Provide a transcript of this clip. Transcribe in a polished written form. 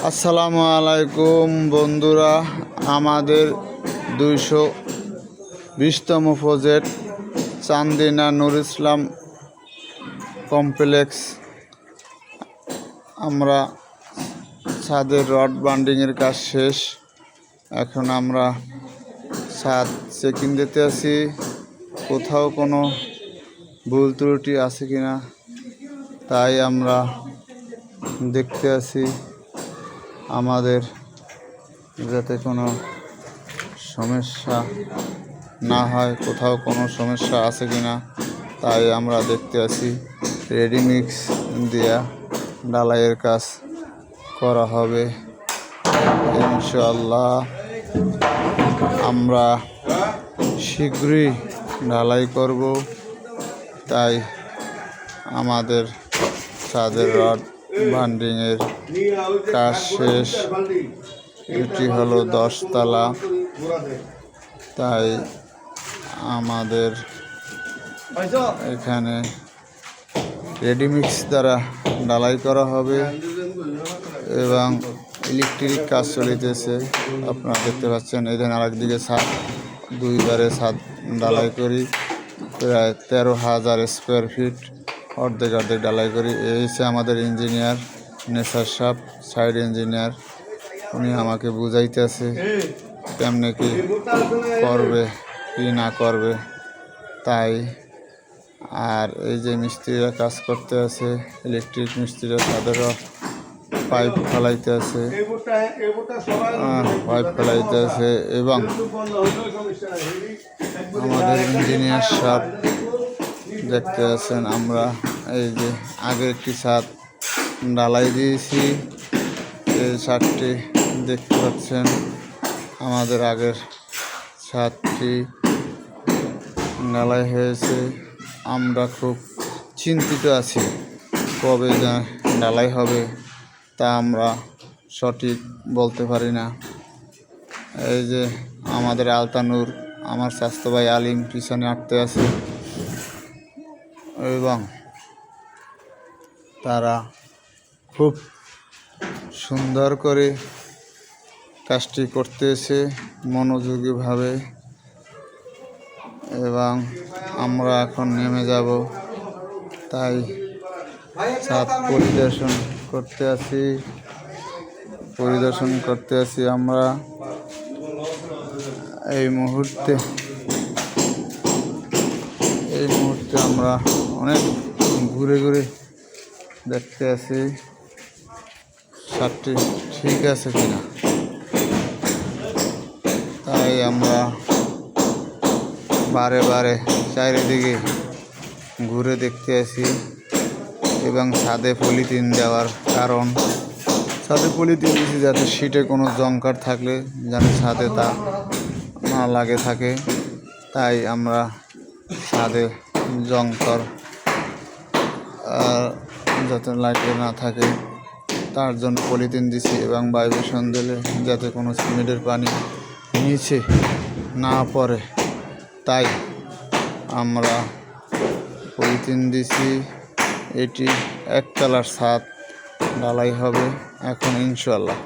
আসসালামু আলাইকুম বন্ধুরা, আমাদের 220তম প্রজেক্ট চান্দিনা নুর ইসলাম কমপ্লেক্স। আমরা ছাদের রড বান্ডিংয়ের কাজ শেষ। এখন আমরা ছাদ চেকিং দিতে আছি, কোথাও কোনো ভুল ত্রুটি আছে কিনা তাই আমরা দেখতে আছি, আমাদের যাতে কোনো সমস্যা না হয়, কোথাও কোনো সমস্যা আছে কিনা তাই আমরা দেখতে আছি। রেডিমিক্স দিয়া ঢালাইয়ের কাজ করা হবে ইনশাআল্লাহ। আমরা শীঘ্রই ঢালাই করব, তাই আমাদের ছাদের রড বান্ডিংয়ের কাজ শেষ। এটি হলো 10 তলা, তাই আমাদের এখানে রেডিমিক্স দ্বারা ঢালাই করা হবে এবং ইলেকট্রিক কাজ চলিতেছে। আপনারা দেখতে পাচ্ছেন, এখানে আরেকদিকে ছাদ, দুইবারে ছাদ ঢালাই করি, প্রায় 13,000 স্কোয়ার ফিট অর্ধেক ঢালাই করি। এই হচ্ছে আমাদের ইঞ্জিনিয়ার নেসার সাহেব, সাইড ইঞ্জিনিয়ার। উনি আমাকে বুঝাইতেছে কেমনে কি করবে কি না করবে, তাই। আর এই যে মিস্ত্রিরা কাজ করতে আছে, ইলেকট্রিক মিস্ত্রিরা, তাদেরও পাইপ ফেলাইতে আছে, এবং আমাদের ইঞ্জিনিয়ার সাহেব দেখতে আছেন। আমরা এই যে আগে একটি ছাদ ঢালাই দিয়েছি, এই ছাদটি দেখতে পাচ্ছেন, আমাদের আগের ছাদটি ঢালাই হয়েছে। আমরা খুব চিন্তিত আছি কবে ঢালাই হবে, তা আমরা সঠিক বলতে পারি না। এই যে আমাদের আলতানুর, আমার স্বাস্থ্য ভাই আলিম পিছনে আটতে আছে, এবং তারা খুব সুন্দর করে কাজটি করতেছে মনোযোগীভাবে, এবং আমরা এখন নেমে যাব, তাই ছাদ পরিদর্শন করতে আছি আমরা এই মুহূর্তে আমরা অনেক ঘুরে দেখতে আছি ছাদটি ঠিক আছে কিনা, তাই আমরা বারে চারিদিকে ঘুরে দেখতে আছি। এবং ছাদে পলিথিন দেওয়ার কারণ, ছাদে পলিথিন দিয়েছি যাতে শীটে কোনো জংকার থাকলে যেন ছাদে তা না লাগে থাকে, তাই আমরা ছাদে জংকর যাতে লাগে না থাকে তার জন্য পলিথিন দিছি, এবং ভাইব্রেশন দিলে যাতে কোনো সিমেন্টের পানি নিচে না পড়ে, তাই আমরা পলিথিন দিছি। এটি একতলার ছাদ ঢালাই হবে এখন ইনশাআল্লাহ।